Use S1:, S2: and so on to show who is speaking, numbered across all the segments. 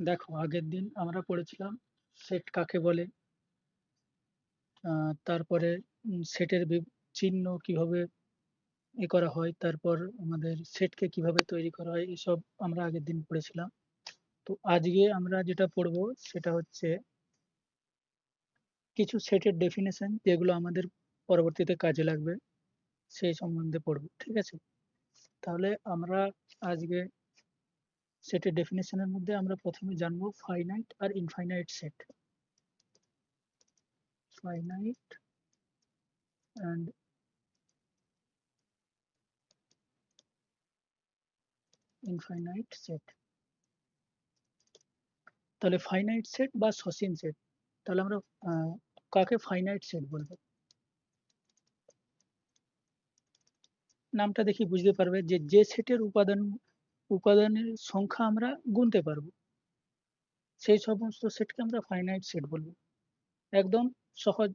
S1: দেখো, আগের দিন আমরা পড়েছিলাম সেট কাকে বলে, তারপরে সেটের চিহ্ন কিভাবে করা হয়, তারপর আমাদের সেটকে কিভাবে তৈরি করা হয়, এসব আমরা আগের দিন পড়েছিলাম। তো আজকে আমরা যেটা পড়বো সেটা হচ্ছে কিছু সেটের ডেফিনেশন, যেগুলো আমাদের পরবর্তীতে কাজে লাগবে, সেই সম্বন্ধে পড়বো। ঠিক আছে, তাহলে আমরা আজকে সেটের ডেফিনেশনের মধ্যে আমরা প্রথমে জানবো ফাইনাইট আর infinite set. Finite and infinite set. তাহলে ফাইনাইট সেট বা সসীম সেট, তাহলে আমরা কাকে ফাইনাইট সেট বলবো? নামটা দেখি বুঝতে পারবে যে যে সেটের উপাদানের সংখ্যা আমরা গুনতে পারবো, সেই সমস্ত সেটকে আমরা ফাইনাইট সেট বলবো। একদম সহজ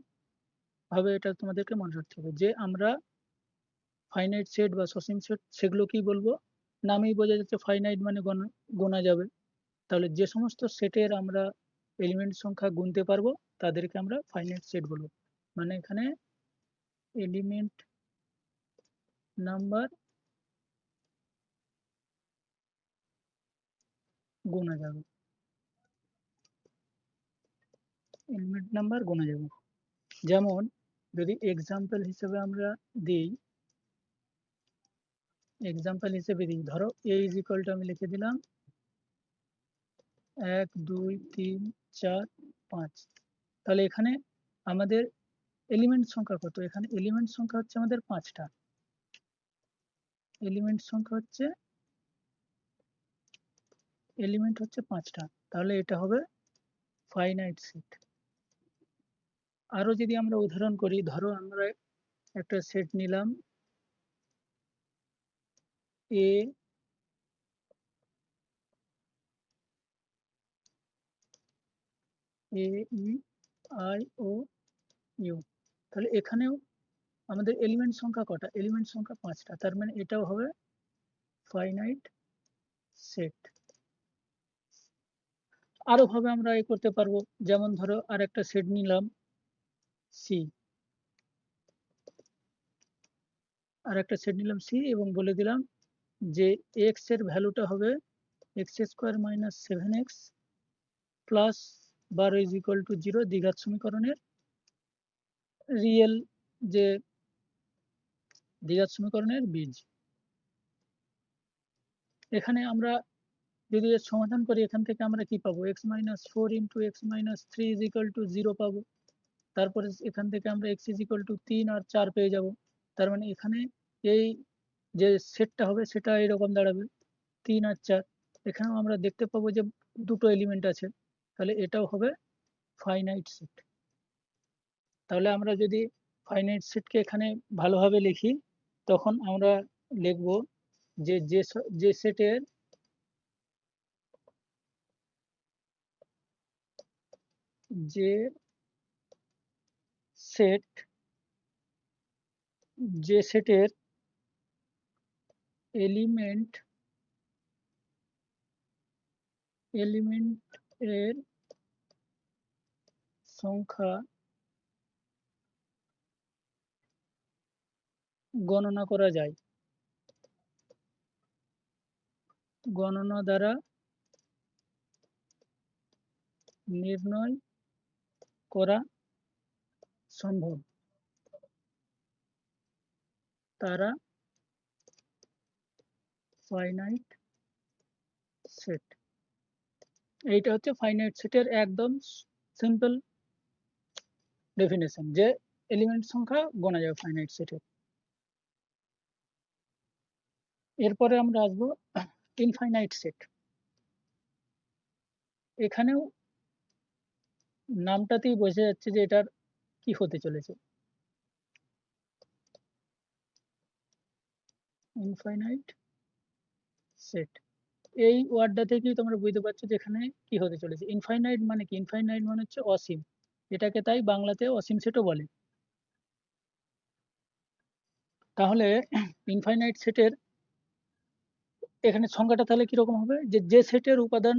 S1: ভাবে এটা তোমাদেরকে মনে রাখতে হবে যে আমরা ফাইনাইট সেট বা সসীম সেট সেগুলো কি বলবো, নামেই বোঝা যাচ্ছে ফাইনাইট মানে গোনা যাবে। তাহলে যে সমস্ত সেটের আমরা এলিমেন্ট সংখ্যা গুনতে পারবো তাদেরকে আমরা ফাইনাইট সেট বলবো। মানে এখানে এলিমেন্ট নাম্বার গোনা যাবে, এলিমেন্ট নাম্বার গোনা যাবে। যেমন যদি এক্সাম্পল হিসেবে আমরা দিই, ধরো a ইজ ইকুয়াল টু আমি লিখে দিলাম 1 2 3 4 5। তাহলে এখানে আমাদের এলিমেন্ট সংখ্যা কত? এখানে এলিমেন্ট সংখ্যা হচ্ছে আমাদের 5টা। এলিমেন্ট সংখ্যা হচ্ছে এলিমেন্ট হচ্ছে 5টা। তাহলে এটা হবে ফাইনাইট সেট। আরো যদি আমরা উদাহরণ করি, ধরো আমরা একটা সেট নিলাম এ এ ই আই ও ইউ। তাহলে এখানেও আমাদের এলিমেন্ট সংখ্যা কটা? এলিমেন্ট সংখ্যা 5টা। তার মানে এটাও হবে ফাইনাইট সেট। আরো ভাবে আমরা করতে পারবো, যেমন ধরো আর একটা সেট নিলাম সি, এবং বলে দিলাম যে এক্স এর ভ্যালুটা হবে x square minus 7x plus 12 is equal two 0, দ্বিঘাত সমীকরণের রিয়েল যে দ্বিঘাত সমীকরণের বীজ। এখানে আমরা যদি এর সমাধান করি, এখান থেকে আমরা কি পাবো? X minus 4 into x minus 3 is equal two 0 পাবো। তারপরে এখান থেকে আমরা এক্স ইজ ইকুয়াল টু 3 আর 4 পেয়ে যাব। তার মানে এখানে এই যে সেটটা হবে সেটা এরকম দাঁড়াবে 3 আর 4। এখানেও আমরা দেখতে পাবো যে দুটো এলিমেন্ট আছে, তাহলে এটাও হবে ফাইনাইট সেট। তাহলে আমরা যদি ফাইনাইট সেটকে এখানে ভালোভাবে লিখি, তখন আমরা লিখব যে যে সেটের যে সেট যে সেটের এলিমেন্ট এর সংখ্যা গণনা করা যায়, গণনা দ্বারা নির্ণয় করা সম্ভব, তারা ফাইনাইট সেট। এইটা হচ্ছে ফাইনাইট সেটের একদম সিম্পল ডেফিনেশন, যে এলিমেন্ট সংখ্যা গোনা যাবে ফাইনাইট সেটের। এরপরে আমরা আসবো ইনফাইনাইট সেট। এখানেও নামটাতেই বোঝা যাচ্ছে যে এটার কি হতে চলেছে। ইনফাইনাইট সেট, এই ওয়ার্ডটা থেকেই তোমরা বুঝতে পারছো যে এখানে কি হতে চলেছে। ইনফাইনাইট মানে কি? ইনফাইনাইট মানে হচ্ছে অসীম, এটাকে তাই বাংলাতে অসীম সেটও বলে। তাহলে ইনফাইনাইট সেটের এখানে সংখ্যাটা তাহলে কিরকম হবে, যে যে সেটের উপাদান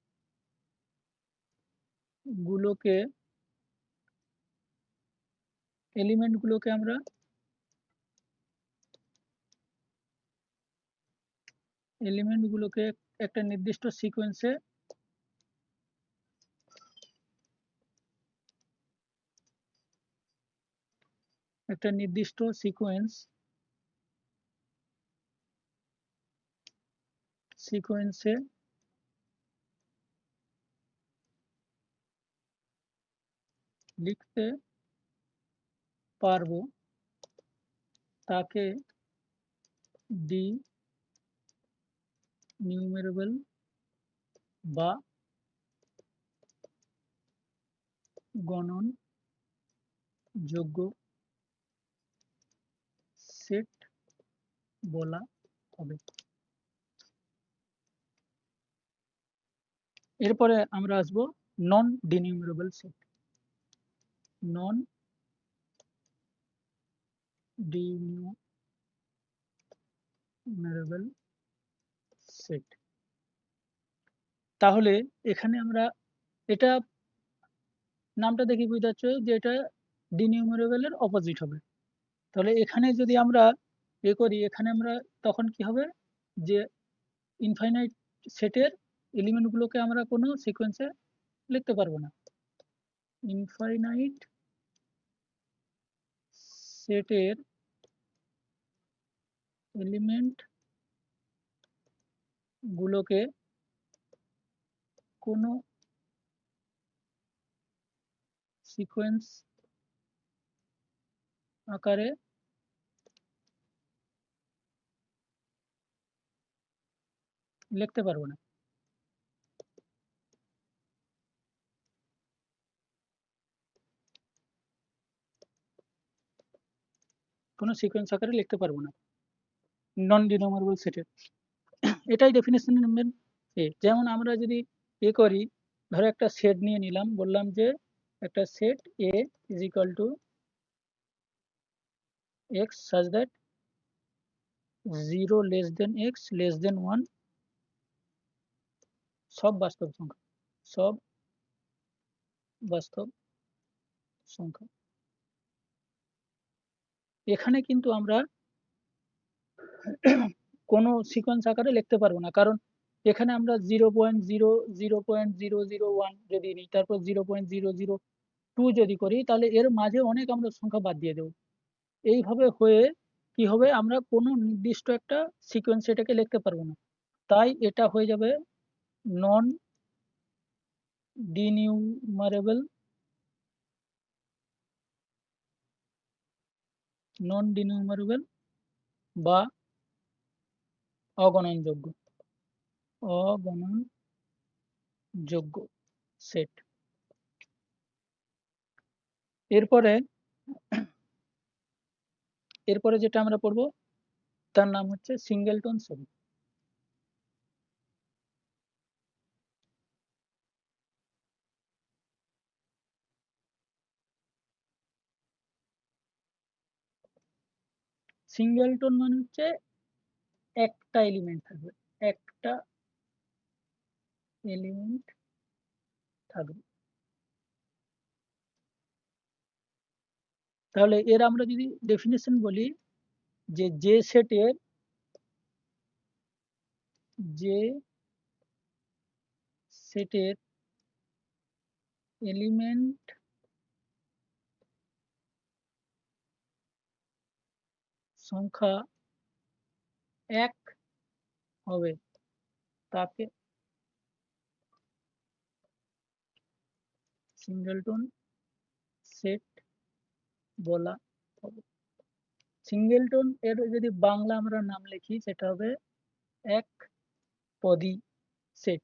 S1: গুলোকে এলিমেন্টগুলোকে আমরা একটা নির্দিষ্ট সিকোয়েন্সে সিকোয়েন্সে লিখতে পারবো তাকে ডি নিউমেরেবল বা গণনযোগ্য সেট বলা হবে। এরপরে আমরা আসব নন ডিনিউমেরেবল সেট। নন ডিনিউমেরেবল সেট, তাহলে এখানে আমরা এটা নামটা দেখে বুঝতে পারছো যে এটা ডিনিউমেরেবলের অপোজিট হবে। তাহলে এখানে যদি আমরা করি, এখানে আমরা তখন কি হবে যে ইনফাইনাইট সেটের এলিমেন্টগুলোকে আমরা কোনো সিকোয়েন্সে লিখতে পারবো না। ইনফাইনাইট সেটের এলিমেন্ট গুলোকে কোনো সিকোয়েন্স আকারে লিখতে পারবো না। কোনো সিকোয়েন্স আকারে লিখতে পারবো না নন ডিনোমারেবল সেটের। এটাই ডেফিনেশন নাম্বার এ। যেমন আমরা যদি করি, ধরো একটা সেট নিয়ে নিলাম, বললাম যে একটা set A is equal two x such that 0 less than x less than 1 সব বাস্তব সংখ্যা। এখানে কিন্তু আমরা কোনো সিকোয়েন্স আকারে লিখতে পারবো না, কারণ এখানে আমরা 0.0 যদি নিই, তারপর 0.002 যদি করি, তাহলে এর মাঝে অনেক আমরা সংখ্যা বাদ দিয়ে দেবো। এইভাবে হয়ে কি হবে, আমরা কোনো নির্দিষ্ট একটা সিকোয়েন্স এটাকে লিখতে পারবো না। তাই এটা হয়ে যাবে নন ডিনিউমারেবল বা অগণনযোগ্য সেট। এরপরে যেটা আমরা পড়বো তার নাম হচ্ছে সিঙ্গেলটন সেট। সিঙ্গেলটন মানে হচ্ছে একটা এলিমেন্ট থাকবে, তাহলে এর আমরা যদি ডেফিনেশন বলি, যে সেটের এলিমেন্ট সংখ্যা 1 হবে তাকে সিঙ্গেলটন সেট বলা হবে। সিঙ্গেলটন এর যদি বাংলা আমরা নাম লিখি, সেটা হবে একপদী সেট।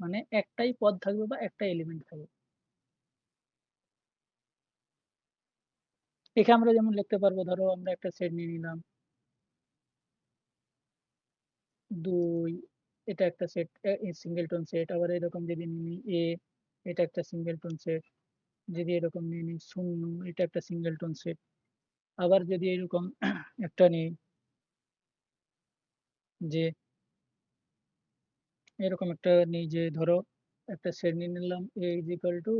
S1: মানে একটাই পদ থাকবে বা একটা এলিমেন্ট থাকবে। এখানে আমরা যেমন লিখতে পারবো, ধরো আমরা একটা সেট নিয়ে নিলাম 2, এটা একটা সেট, সিঙ্গেলটন সেট। আবার এরকম যদি নিই এ, এটা একটা সিঙ্গেলটন সেট। যদি এরকম নিয়ে নিই 0, এটা একটা সিঙ্গেলটন সেট। আবার যদি এরকম একটা নিই যে এরকম একটা নিই, যে ধরো একটা সেট নিয়ে নিলাম a is equal two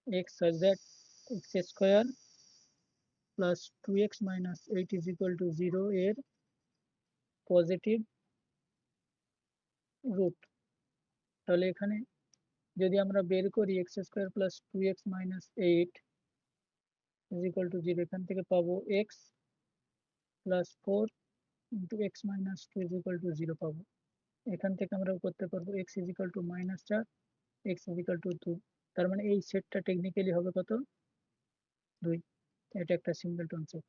S1: x such that x square plus 2x minus 8 is equal two 0 এর পজিটিভ রুট। তাহলে এখানে যদি আমরা বের করি x square plus 2x minus 8 is equal two 0, এখান থেকে পাবো x plus 4 into x minus 2 is equal two 0 পাবো। এখান থেকে আমরা করতে পারবো x is equal to -4, x is equal to 2। তার মানে এই সেটটা টেকনিক্যালি হবে কত, 2। এটা একটা সিঙ্গেলটন সেট,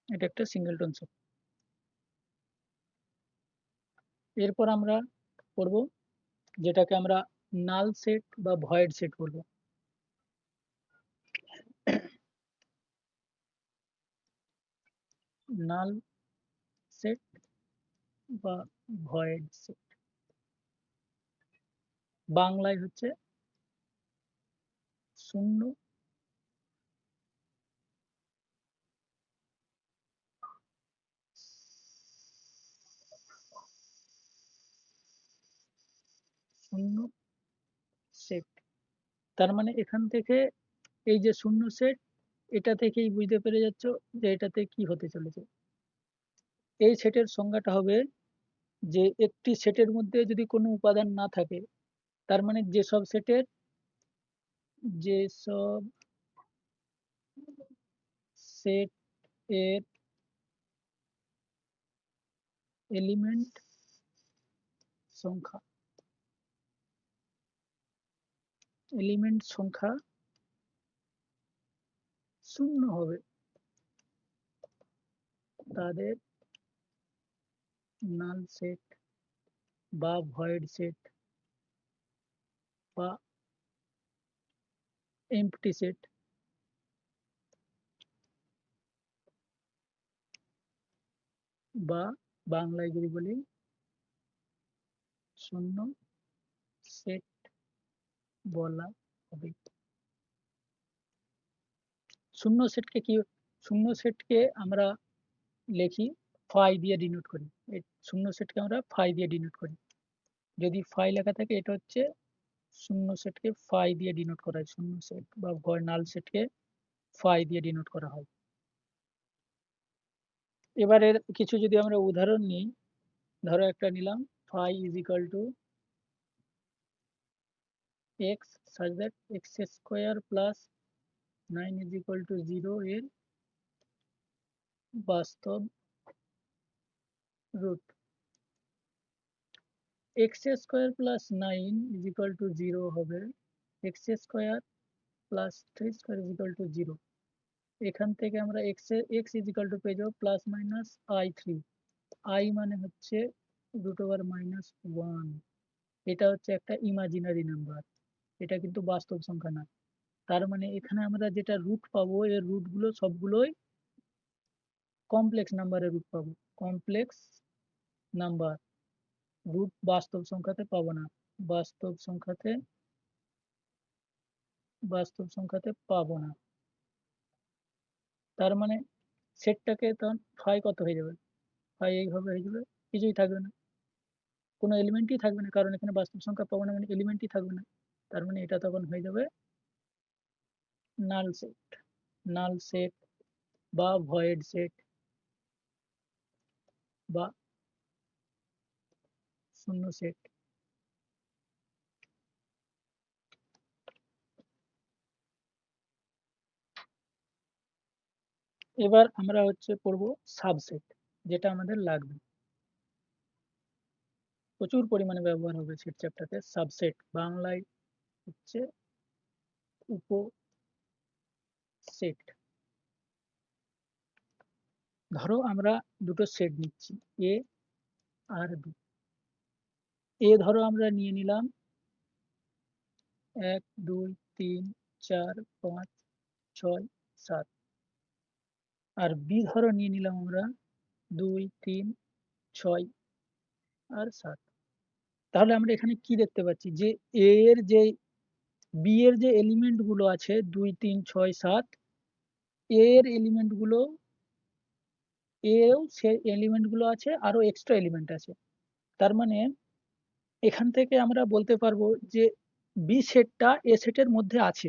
S1: এটা একটা সিঙ্গেলটন সেট। এরপর আমরা করব যেটাকে আমরা নাল সেট বা ভয়েড সেট বলবো। নাল সেট বা ভয়েড সেট বাংলায় হচ্ছে শূন্য শূন্য সেট। তার মানে এখান থেকে এই যে শূন্য সেট, এটা থেকেই বুঝতে পেরে যাচ্ছ যে এটাতে কি হতে চলেছে। এই সেটের সংজ্ঞাটা হবে যে একটি সেটের মধ্যে যদি কোনো উপাদান না থাকে, তার মানে যেসব সেটের সেট এর এলিমেন্ট সংখ্যা শূন্য হবে, তাদের নাল সেট বা ভয়েড সেট বা এম্পটি সেট বা বাংলায় যদি বলি শূন্য সেট বলা হবে। শূন্য সেটকে আমরা লিখি ফাই দিয়ে ডিনোট করি। শূন্য সেটকে আমরা ফাই দিয়ে ডিনোট করি। যদি ফাই লেখা থাকে, এটা হচ্ছে শূন্য সেটকে ফাই দিয়ে ডিনোট করা হয়। শূন্য সেট বা নাল সেটকে ফাই দিয়ে ডিনোট করা হয়। এবারের কিছু যদি আমরা উদাহরণ নিই, ধরো একটা নিলাম phi is equal to x such that x square plus 9 is equal to 0 এর বাস্তব রুট। X square plus 9 is equal to 0 হবে x square plus 3 square is equal to 0। এখান থেকে আমরা এক্স ইজ ইকাল টু পেয়ে যাবো প্লাস মাইনাস i3। আই মানে হচ্ছে √-1। এটা হচ্ছে একটা ইমাজিনারি নাম্বার, এটা কিন্তু বাস্তব সংখ্যা না। তার মানে এখানে আমরা যেটা রুট পাবো, এর রুটগুলো সবগুলোই কমপ্লেক্স নাম্বারের রুট পাবো। কমপ্লেক্স নাম্বার রুট বাস্তব সংখ্যাতে পাবো না, বাস্তব সংখ্যাতে পাবো না। তার মানে সেটটাকে তখন ফাই কত হয়ে যাবে, ফাই এইভাবে হয়ে যাবে, কিছুই থাকবে না, কোনো এলিমেন্টই থাকবে না, কারণ এখানে বাস্তব সংখ্যা পাবো না মানে এলিমেন্টই থাকবে না। তার মানে এটা তখন হয়ে যাবে নাল সেট, নাল সেট বা ভয়েড সেট বা শূন্য সেট। এবার আমরা হচ্ছে পড়বো সাবসেট, যেটা আমাদের লাগবে, প্রচুর পরিমাণে ব্যবহার হবে সেট চ্যাপ্টারে। সাবসেট বাংলায় হচ্ছে উপসেট। ধরো আমরা দুটো সেট নিচ্ছি, এ আর বি। এ ধরো আমরা নিয়ে নিলাম 1 2 3 4 5 6 7, আর বি ধরো নিয়ে নিলাম আমরা 2 3 6 আর 7। তাহলে আমরা এখানে কি দেখতে পাচ্ছি, যে এ এর যে বি এর যে এলিমেন্ট গুলো আছে 2 3 6 7, এ এর এলিমেন্ট গুলো এও সে এলিমেন্টগুলো আছে, আরও এক্সট্রা এলিমেন্ট আছে। তার মানে এখান থেকে আমরা বলতে পারবো যে বি সেটটা এ সেটের মধ্যে আছে।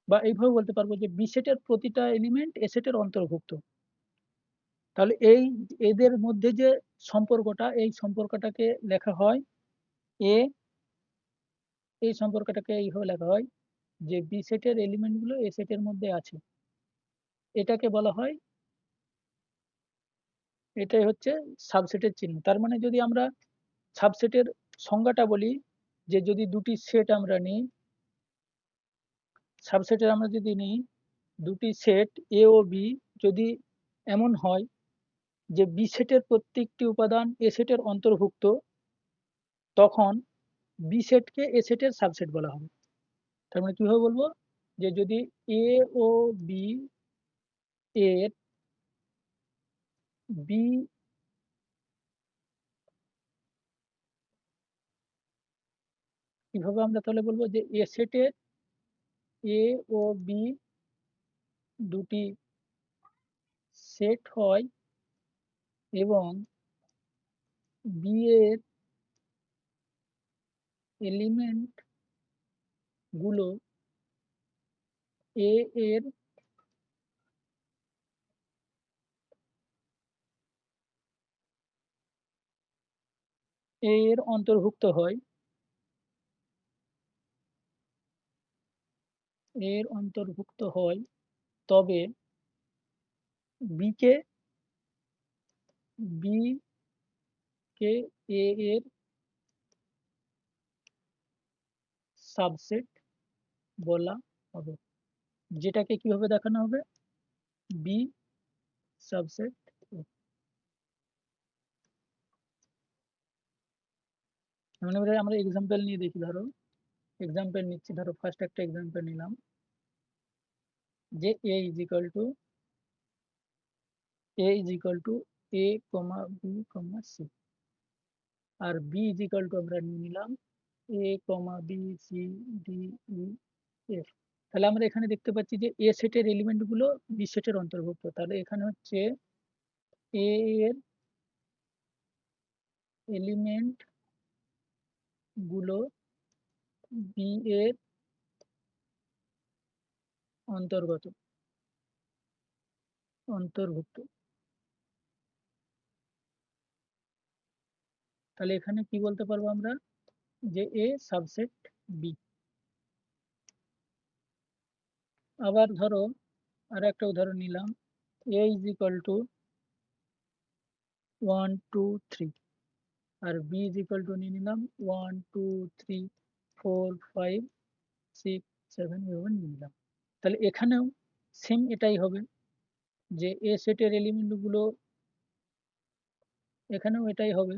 S1: বা এইভাবে বলতে পারবো যে বি সেটের প্রতিটা এলিমেন্ট এ সেটের অন্তর্ভুক্ত। তাহলে এদের মধ্যে যে সম্পর্কটা, এই সম্পর্কটাকে লেখা হয় এ, এই সম্পর্কটাকে এইভাবে লেখা হয় যে বি সেটের এলিমেন্টগুলো এ সেটের মধ্যে আছে। এটাকে বলা হয়, এটাই হচ্ছে সাবসেটের চিহ্ন। তার মানে যদি আমরা সাবসেটের সংজ্ঞাটা বলি, যে যদি দুটি সেট আমরা নিই, সাবসেটের আমরা যদি নিই দুটি সেট এ ও বি, যদি এমন হয় যে বি সেটের প্রত্যেকটি উপাদান এ সেটের অন্তর্ভুক্ত, তখন বি সেটকে এ সেটের সাবসেট বলা হবে। তার মানে কিভাবে বলবো, যে যদি এ ও বি এর বি, কিভাবে আমরা তাহলে বলবো যে এ সেটের এ ও বি দুটি সেট হয় এবং বি এর এলিমেন্ট গুলো এ এর এর অন্তর্ভুক্ত হয়, এর অন্তর্ভুক্ত হয়, তবে বি কে বি কে এ এর সাবসেট বলা হবে। যেটাকে কিভাবে দেখানো হবে, বি সাবসেট। মানে এবারে আমরা এক্সাম্পল নিয়ে দেখি। ধরো এক্সাম্পল নিচ্ছি, ধরো ফার্স্ট একটা এক্সাম্পল নিলাম যে a is equal to A comma B comma C, আর বি ইজ ইকুয়াল টু আমরা নিয়ে নিলাম A comma B C D E F. তাহলে আমরা এখানে দেখতে পাচ্ছি যে এ সেটের এলিমেন্ট গুলো বি সেটের অন্তর্ভুক্ত। তাহলে এখানে হচ্ছে এ এর এলিমেন্ট গুলো বি এর অন্তর্ভুক্ত। তাহলে এখানে কি বলতে পারবো আমরা, যে এ সাবসেট বি। আবার ধরো আর একটা উদাহরণ নিলাম, এ ইজ ইকুয়াল টু 1 2 3, আর বি ইজ ইকুয়াল টু নিয়ে নিলাম 1 2 3 4 5 6 7 এভাবে নিয়ে নিলাম। তাহলে এখানেও সেম এটাই হবে, যে এ সেটের এলিমেন্টগুলো, এখানেও এটাই হবে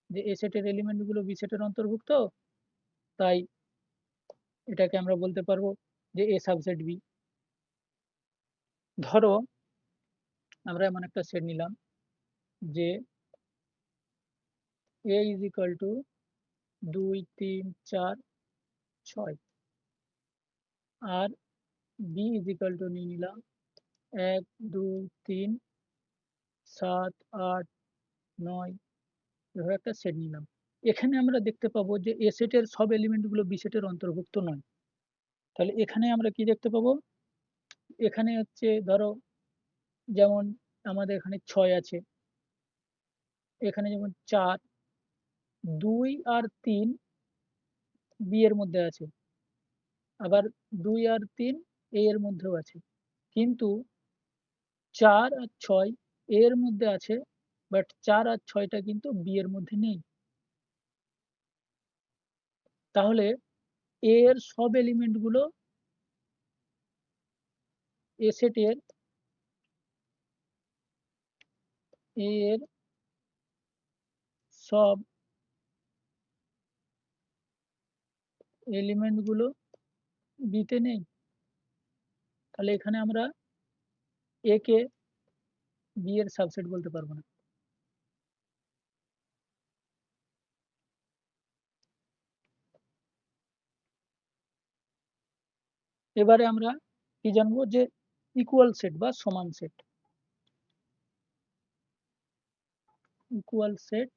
S1: যে এ সেটের এলিমেন্টগুলো বি সেটের অন্তর্ভুক্ত, তাই এটাকে আমরা বলতে পারবো যে এ সাবসেট বি। ধরো আমরা এমন একটা সেট নিলাম যে এ ইজ ইকুয়াল টু 2 3 4 6, আর বি ইজ ইকুয়াল টু নিয়ে নিলাম 1 2 3 7 8 9, এভাবে একটা সেট নিলাম। এখানে আমরা দেখতে পাবো যে এ সেটের সব এলিমেন্টগুলো বি সেটের অন্তর্ভুক্ত নয়। তাহলে এখানে আমরা কি দেখতে পাবো, এখানে হচ্ছে ধরো যেমন আমাদের এখানে 6 আছে, এখানে যেমন 4, 2 আর 3 বি এর মধ্যে আছে, আবার 2 আর 3 এ এর মধ্যেও আছে, কিন্তু 4 আর 6 এ এর মধ্যে আছে, বাট 4 আর 6টা কিন্তু বি এর মধ্যে নেই। তাহলে এ এর সব এলিমেন্টগুলো এ সেটের এ এর সব এলিমেন্টগুলো বিতে নেই। তাহলে এখানে আমরা এ কে বি এর সাবসেট বলতে পারবো না। এবারে আমরা কি জানবো, যে ইকুয়াল সেট বা সমান সেট। ইকুয়াল সেট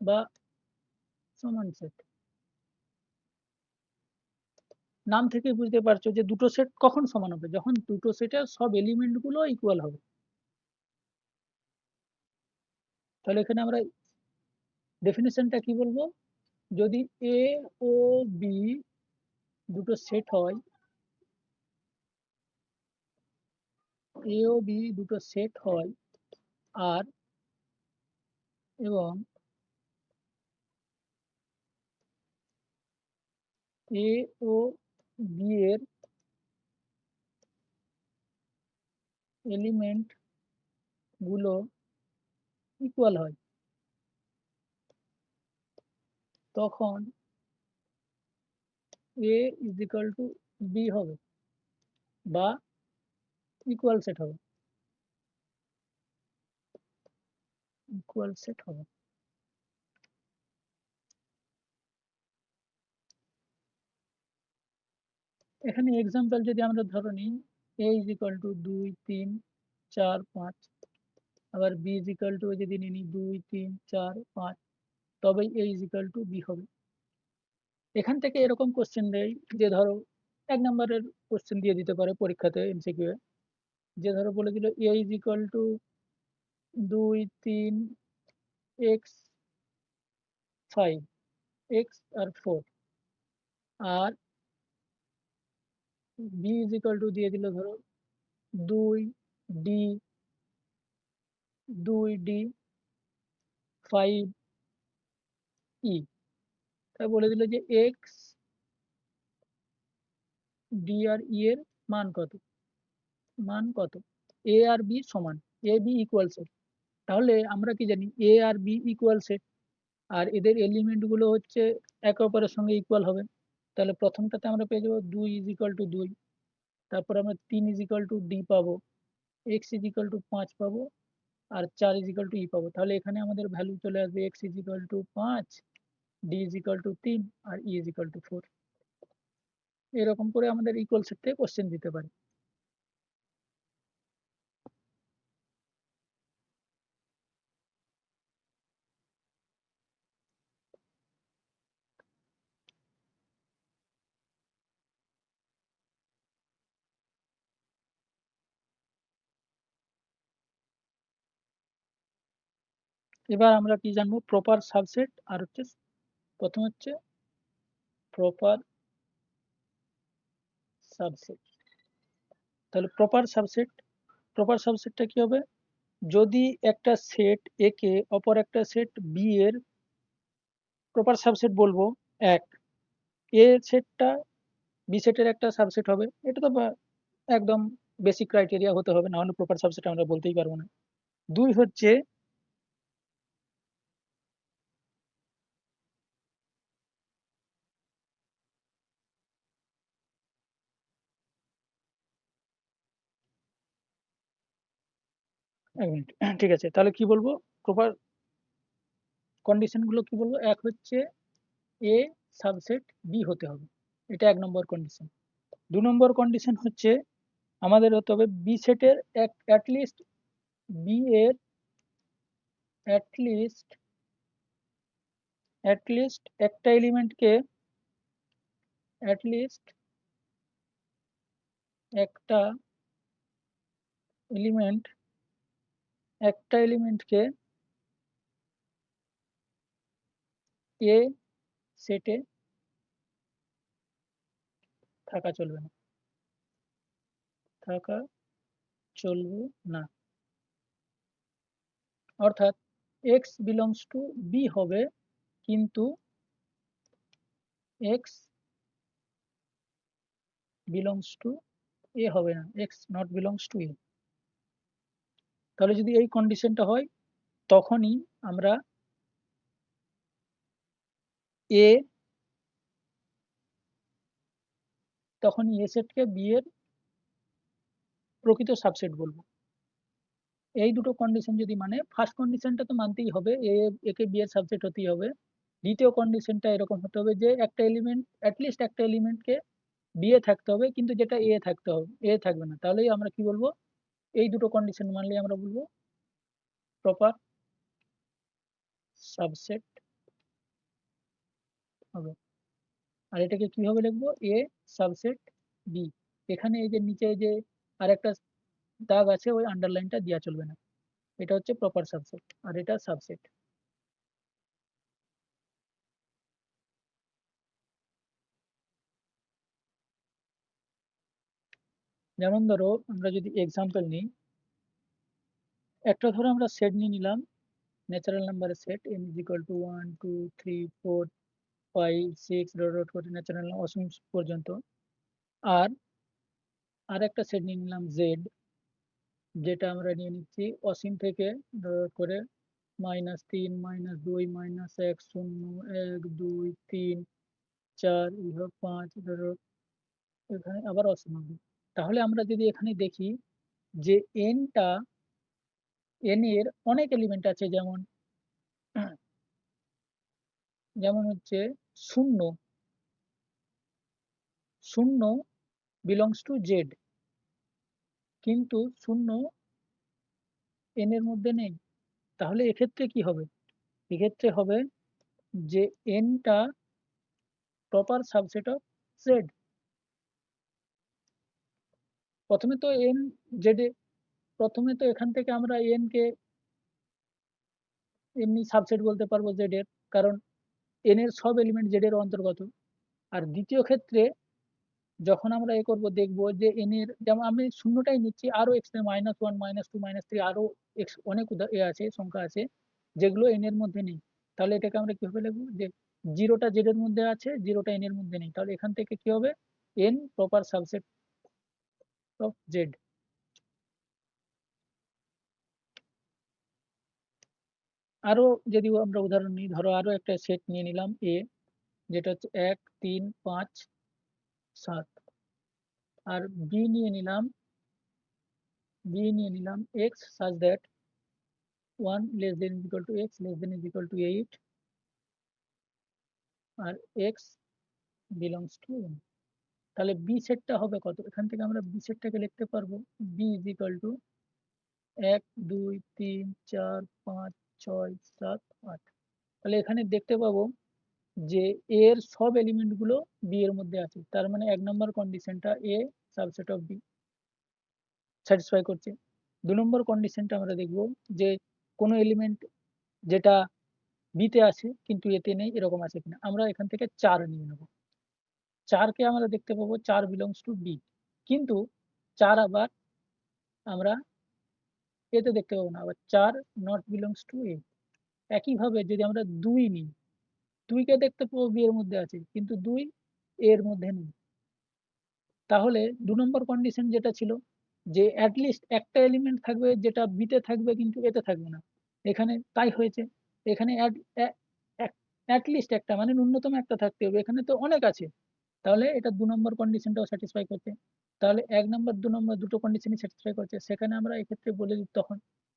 S1: বা সমান সেট, নাম থেকে বুঝতে পারছো যে দুটো সেট কখন সমান হবে, যখন দুটো সেটের সব এলিমেন্ট গুলো ইকুয়াল হবে। তাহলে এখানে আমরা ডেফিনেশনটা কি বলবো, যদি এ ও বি দুটো সেট হয়, এ ও বি দুটো সেট হয়, আর এবং এ ও বি এর এলিমেন্ট গুলো ইকুয়াল হয়, তখন এ ইজ ইকুয়াল টু বি হবে বা ইকুয়াল সেট হবে। ইকুয়াল সেট হবে। এখানে এক্সাম্পল যদি আমরা ধরে নিই, এ ইজ ইকুয়াল টু 2 3 4 5, আবার বি ইজ ইকুয়াল টু যদি নিই 2 3 4 5, তবেই এ ইজ ইকুয়াল টু বি হবে। এখান থেকে এরকম কোশ্চেন দেয় যে ধরো 1 নম্বরের কোশ্চেন দিয়ে দিতে পারে পরীক্ষাতে এমসিকিউ এ, যে ধরো বলে দিল A is equal to 2 3 X 5, X আর 4, আর বি ইজ ইকুয়াল টু দিয়ে দিল ধরো 2 ডি 2d 5e, তাই বলে দিল যে এক্স ডি আর ই এর মান কত, এ আর বি সমান, এ বি ইকুয়াল সেট। তাহলে আমরা কি জানি এ আর বি ইকুয়াল সেট, আর এদের এলিমেন্ট গুলো হচ্ছে একে অপরের সঙ্গে ইকুয়াল হবে। তাহলে প্রথমটাতে আমরা পেয়ে যাবো 2 ইজ ইকুয়াল টু 2, তারপর আমরা 3 ইজ ইকুয়াল টু ডি পাবো, এক্স ইজ ইকুয়াল টু 5 পাবো, আর 4 ইজ ইকুয়াল টু ই পাবো। তাহলে এখানে আমাদের ভ্যালু চলে আসবে x is equal to 5, D is equal to 3, আর ই ইজ ইকুয়াল টু 4। এরকম করে আমাদের ইকুয়াল সেট থেকে কোশ্চেন দিতে পারে। এবার আমরা কি জানবো, প্রপার সাবসেট আর হচ্ছে, প্রথম হচ্ছে প্রপার সাবসেট। তাহলে প্রপার সাবসেটটা কি হবে, যদি একটা সেট এ কে অপর একটা সেট বি এর প্রপার সাবসেট বলবো এক, এ সেটটা বি সেটের একটা সাবসেট হবে, এটা তো একদম বেসিক ক্রাইটেরিয়া হতে হবে, না হলে প্রপার সাবসেট আমরা বলতেই পারবো না। দুই হচ্ছে এক মিনিট, ঠিক আছে, তাহলে কি বলবো, প্রপার কন্ডিশন গুলো কি বলবো, এক হচ্ছে এ সাবসেট বি হতে হবে, এটা 1 নম্বর কন্ডিশন। 2 নম্বর কন্ডিশন হচ্ছে আমাদের হতে হবে বি সেটের অ্যাটলিস্ট, বি এর অ্যাটলিস্ট অ্যাটলিস্ট একটা এলিমেন্টকে, অ্যাটলিস্ট একটা এলিমেন্ট একটা এলিমেন্টকে এ সেটে থাকা চলবে না, থাকা চলবে না। অর্থাৎ এক্স বিলংস টু বি হবে, কিন্তু এক্স বিলংস টু এ হবে না, এক্স নট বিলংস টু এ। তাহলে যদি এই কন্ডিশনটা হয়, তখনই আমরা এ তখনই এ সেটকে বি এর প্রকৃত সাবসেট বলবো। এই দুটো কন্ডিশন যদি মানে, ফার্স্ট কন্ডিশনটা তো মানতেই হবে, একে বি এর সাবসেট হতেই হবে। দ্বিতীয় কন্ডিশনটা এরকম হতে হবে যে একটা এলিমেন্ট, অ্যাটলিস্ট একটা এলিমেন্টকে বি এ থাকতে হবে, কিন্তু যেটা এ থাকতে হবে, এ থাকবে না, তাহলেই আমরা কি বলবো, এই দুটো কন্ডিশন মানলেই আমরা বলবো প্রপার সাবসেট হবে। আর এটাকে কিভাবে লিখবো, এ সাবসেট বি। এখানে এই যে নিচে যে আরেকটা দাগ আছে ওই আন্ডারলাইনটা দেওয়া চলবে না। এটা হচ্ছে প্রপার সাবসেট আর এটা সাবসেট। যেমন ধরো আমরা যদি এক্সাম্পল নিই, একটা ধরো আমরা সেট নিয়ে নিলাম, ন্যাচারাল নাম্বারের set n is equal to 1 2 3 4 5 6 dot dot করে ন্যাচারাল অসীম পর্যন্ত। আর আর একটা সেট নিয়ে নিলাম জেড, যেটা আমরা নিয়ে নিচ্ছি অসীম থেকে ডট ডট করে -3 -2 -1 0 1 2 3 4 এইভাবে 5 ডট ডট, এখানে আবার অসীম হবে। তাহলে আমরা যদি এখানে দেখি যে এনটা, এন এর অনেক এলিমেন্ট আছে, যেমন যেমন হচ্ছে শূন্য, শূন্য বিলংস টু জেড, কিন্তু শূন্য এন এর মধ্যে নেই। তাহলে এক্ষেত্রে কি হবে, এক্ষেত্রে হবে যে এনটা প্রপার সাবসেট অফ জেড। প্রথমে তো এন জেড, প্রথমে তো এখান থেকে আমরা এন কে এমনি সাবসেট বলতে পারবো জেড এর, কারণ এন এর সব এলিমেন্ট জেড এর অন্তর্গত। আর দ্বিতীয় ক্ষেত্রে যখন আমরা এ করবো দেখবো যে এন এর, যেমন আমি শূন্যটাই নিচ্ছি, আরো এক্সট্রা -1 -2 -3 আরো অনেক এ আছে, সংখ্যা আছে যেগুলো এন এর মধ্যে নেই। তাহলে এটাকে আমরা কিভাবে লিখবো, যে জিরোটা জেড এর মধ্যে আছে, জিরোটা এন এর মধ্যে নেই, তাহলে এখান থেকে কি হবে, N proper subset of Z. আরো যদি আমরা উদাহরণ নিই, ধরো আরো একটা সেট নিয়ে নিলাম এ, যেটা হচ্ছে 1 3 5 7। আর বি নিয়ে নিলাম, এক্স সাজ দ্যাট 1 < x < 8, আর এক্স বিলংস টু এন। তাহলে বি সেটটা হবে কত, এখান থেকে আমরা বি সেটটাকে লিখতে পারবো বি ইজ ইকুয়াল টু 1 2 3 4 5 6 7 8। তাহলে এখানে দেখতে পাবো যে এর সব এলিমেন্ট গুলো বি এর মধ্যে আছে, তার মানে 1 নম্বর কন্ডিশনটা এ সাবসেট অফ বি স্যাটিসফাই করছে। 2 নম্বর কন্ডিশনটা আমরা দেখব যে কোনো এলিমেন্ট যেটা বিতে আছে কিন্তু এতে নেই, এরকম আছে কিনা। আমরা এখান থেকে 4 নিয়ে নেব, 4কে আমরা দেখতে পাবো 4 বিলংস টু বি, কিন্তু 4 আবার আমরা এতে দেখতে পাবো না, আবার 4 নট বিলংস টু এ। একইভাবে যদি আমরা 2 নিই, 2কে দেখতে পাবো বি এর মধ্যে আছে, কিন্তু 2 এর মধ্যে নেই। তাহলে 2 নম্বর কন্ডিশন যেটা ছিল যে অ্যাটলিস্ট একটা এলিমেন্ট থাকবে যেটা বিতে থাকবে কিন্তু এতে থাকবে না, এখানে তাই হয়েছে। এখানে অ্যাটলিস্ট একটা মানে ন্যূনতম একটা থাকতে হবে, এখানে তো অনেক আছে। তাহলে এটা 2 নম্বর কন্ডিশনটাও স্যাটিসফাই করছে। তাহলে 1 নম্বর 2 নম্বর দুটো কন্ডিশনই স্যাটিসফাই করছে, সেখানে আমরা এক্ষেত্রে বলে দিই,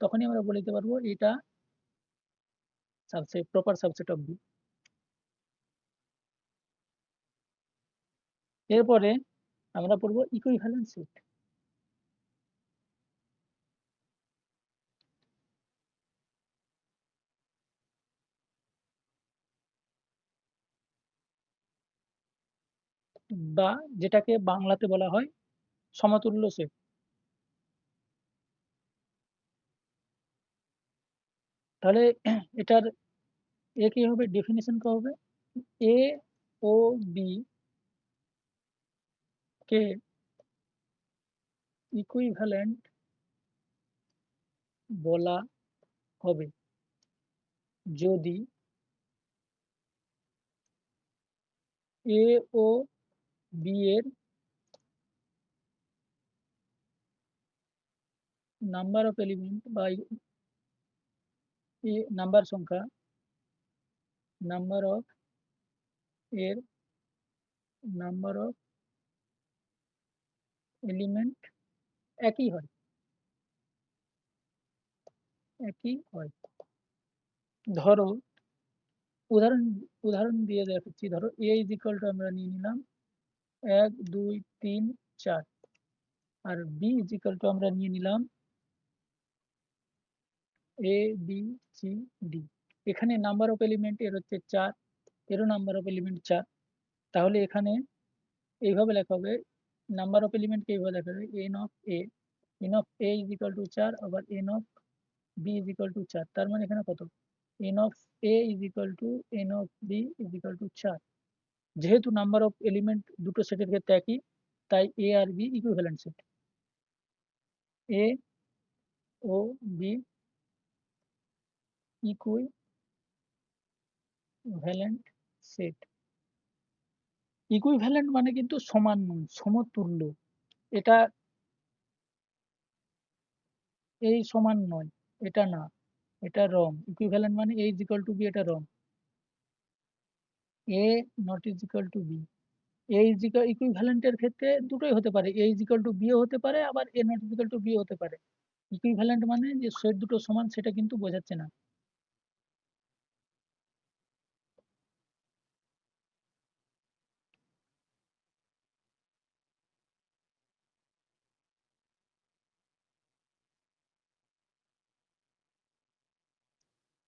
S1: তখনই আমরা বলে দিতে পারবো এটা subset, proper subset of B. এরপরে আমরা পড়বো ইকুইভ্যালেন্স সেট, বা যেটাকে বাংলাতে বলা হয় সমতুল্য সেট। তাহলে এটার এ কি হবে, ডেফিনেশন কি হবে, এ ও বি কে ইকুইভ্যালেন্ট বলা হবে যদি এ ও বি এর নাম্বার অফ এলিমেন্ট বা নাম্বার সংখ্যা, নাম্বার অফ এর নাম্বার অফ এলিমেন্ট একই হয়, একই হয়। ধরো উদাহরণ উদাহরণ দিয়ে দেখাচ্ছি, ধরো এ ইজ ইকুয়াল টু আমরা নিয়ে নিলাম 1 2 3 4 আর বি ইজ ইকুয়াল টু আমরা নিয়ে নিলাম এ বি সি ডি। এখানে নাম্বার অফ এলিমেন্ট এর হচ্ছে 4, এরও নাম্বার অফ এলিমেন্ট 4। তাহলে এখানে এইভাবে লেখা হবে, নাম্বার অফ এলিমেন্টকে এইভাবে লেখা হবে n of A is equal to 4 আবার n of B is equal to 4। তার মানে এখানে কত, n of A is equal to n of B is equal to 4। যেহেতু নাম্বার অফ এলিমেন্ট দুটো সেটের ক্ষেত্রে একই, তাই এ আর বি ইকুইভ্যালেন্ট সেট। এ ও বি ইকুইভ্যালেন্ট সেট। ইকুইভ্যালেন্ট মানে কিন্তু সমান নয়, সমতুল্য। এটা এই সমান নয়, এটা না, এটা রং। ইকুইভ্যালেন্ট মানে A is equal to B, এটা wrong. A not is equal to B. A is equal ইকুইভ্যালেন্টের ক্ষেত্রে দুটোই হতে পারে, এ ইজ ইকুয়াল টু বিও হতে পারে, আবার A not is equal to বিও হতে পারে। ইকুইভ্যালেন্ট মানে যে সেট দুটো সমান সেটা কিন্তু বোঝাচ্ছে না।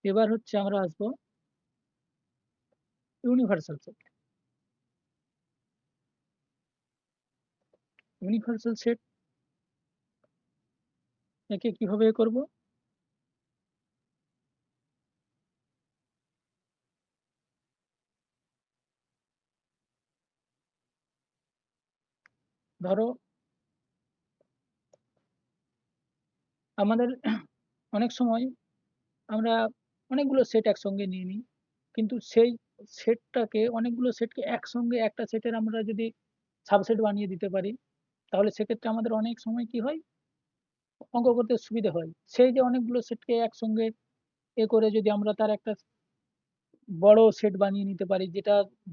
S1: এবার হচ্ছে আমরা আসবো ইউনিভার্সাল সেট। ইউনিভার্সাল সেট একে কিভাবে করব, ধরো আমাদের অনেক সময় আমরা অনেকগুলো সেট একসঙ্গে নিয়ে নিই, কিন্তু সেই সেটটাকে অনেকগুলো সেটকে একসঙ্গে একটা সেটের আমরা যদি সাবসেট বানিয়ে দিতে পারি, তাহলে সেক্ষেত্রে আমাদের অনেক সময় কি হয়, অঙ্ক করতে সুবিধা হয়। সেই যে অনেকগুলো সেটকে একসঙ্গে করে যদি আমরা তার একটা বড় সেট বানিয়ে নিতে পারি,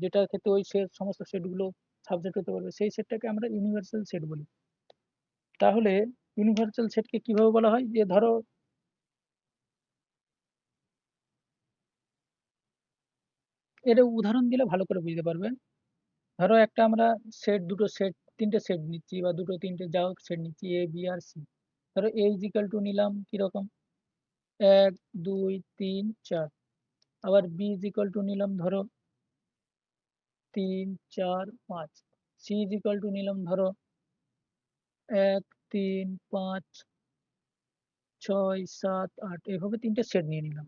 S1: যেটার ক্ষেত্রে ওই সেট সমস্ত সেটগুলো সাবজেক্ট হতে পারবে, সেই সেটটাকে আমরা ইউনিভার্সাল সেট বলি। তাহলে ইউনিভার্সাল সেটকে কিভাবে বলা হয়, যে ধরো এর উদাহরণ দিলে ভালো করে বুঝতে পারবে। ধরো একটা আমরা দুটো সেট, তিনটে সেট নিচ্ছি, বা দুটো তিনটে যা হোক সেট নিচ্ছি, এ বি আর সি। ধরো এ ইজ ইকাল টু নিলাম কিরকম, 1 2 3 4। আবার বি ইজ ইকাল টু নিলাম ধরো 3 4 5। সি ইজ ইকাল টু নিলাম ধরো 1 3 5 6 7 8। এভাবে তিনটে সেট নিয়ে নিলাম।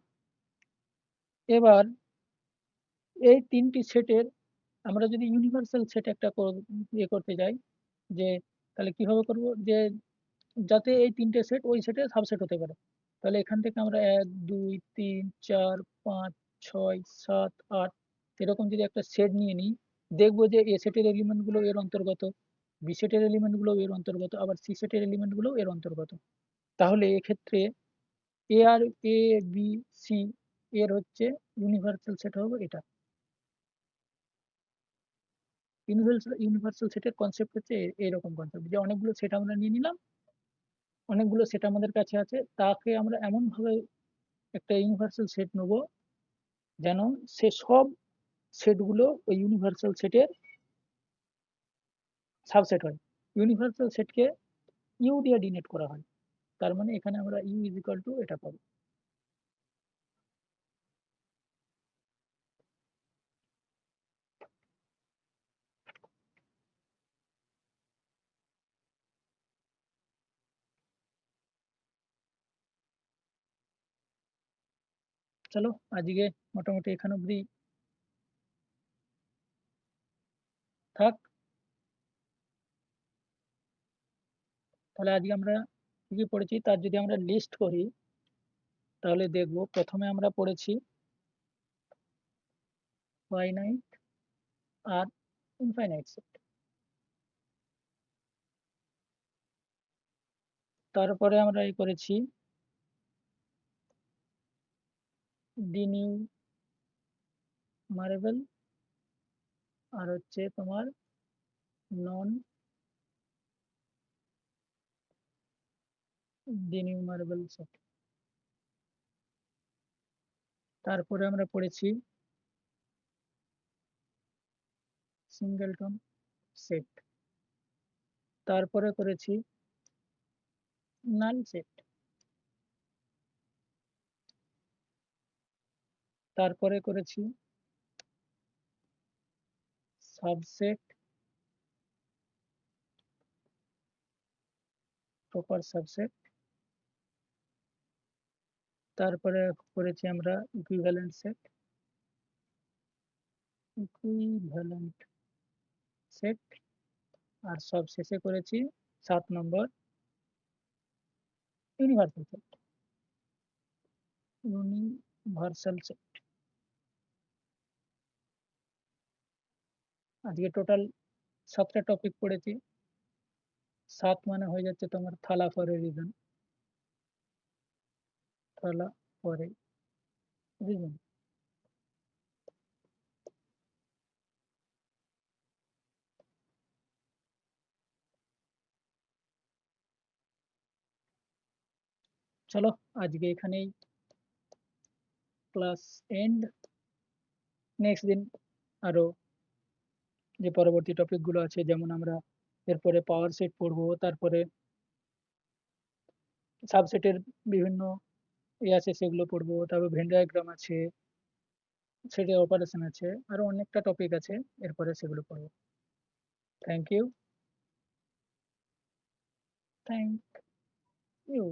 S1: এবার এই তিনটি সেটের আমরা যদি ইউনিভার্সাল সেট একটা করতে যাই, যে তাহলে কিভাবে করব, যে যাতে এই তিনটে সেট ওই সেটের সাবসেট হতে পারে। তাহলে এখান থেকে আমরা 1 2 3 4 5 6 7 8 এরকম যদি একটা সেট নিয়ে নিই, দেখবো যে এ সেটের এলিমেন্টগুলো এর অন্তর্গত, বি সেটের এলিমেন্টগুলো এর অন্তর্গত, আবার সি সেটের এলিমেন্টগুলো এর অন্তর্গত। তাহলে এক্ষেত্রে এ আর এ বি সি এর হচ্ছে ইউনিভার্সাল সেট হবে এটা। ইউনিভার্সাল সেটের কনসেপ্ট হচ্ছে এরকম কনসেপ্ট, যে অনেকগুলো সেট আমরা নিয়ে নিলাম, অনেকগুলো সেট আমাদের কাছে আছে, তাকে আমরা এমন ভাবে একটা ইউনিভার্সাল সেট নেব যেন সে সব সেটগুলো ওই ইউনিভার্সাল সেটের সাবসেট হয়। ইউনিভার্সাল সেটকে ইউ দিয়ে ডিনোট করা হয়। তার মানে এখানে আমরা ইউ ইজ ইকুয়াল টু এটা পাবো। চলো আজকে মোটামুটি এখানে অবধি থাক। তাহলে আজকে আমরা কি কি পড়েছি তার যদি আমরা লিস্ট করি, তাহলে দেখব প্রথমে আমরা পড়েছি ফাইনাইট আর ইনফাইনাইট সেট। তারপরে আমরা এই করেছি ডিনিউমারেবল আর হচ্ছে তোমার নন ডিনিউমারেবল সেট। তারপরে আমরা পড়েছি সিঙ্গেলটন সেট, তারপরে করেছি নাল সেট, তারপরে করেছি সাবসেট, প্রপার সাবসেট, তারপরে করেছি আমরা ইকুইভ্যালেন্ট সেট, ইকুইভ্যালেন্ট সেট, আর সব শেষে করেছি 7 নম্বর ইউনিভার্সাল সেট, ইউনিভার্সাল সেট। আজকে টোটাল 7টা টপিক পড়েছি। 7 মানে হয়ে যাচ্ছে তোমার থালা ফরে রিজন, থালা ফরে রিজন। চলো আজকে এখানেই ক্লাস এন্ড। নেক্সট দিন আরো যে পরবর্তী টপিকগুলো আছে, যেমন আমরা এরপরে পাওয়ার সেট পড়বো, তারপরে সাবসেটের বিভিন্ন আছে সেগুলো পড়বো, তারপর ভেন ডায়াগ্রাম আছে, সেটের অপারেশন আছে, আরো অনেকটা টপিক আছে, এরপরে সেগুলো পড়বো। Thank you, thank you.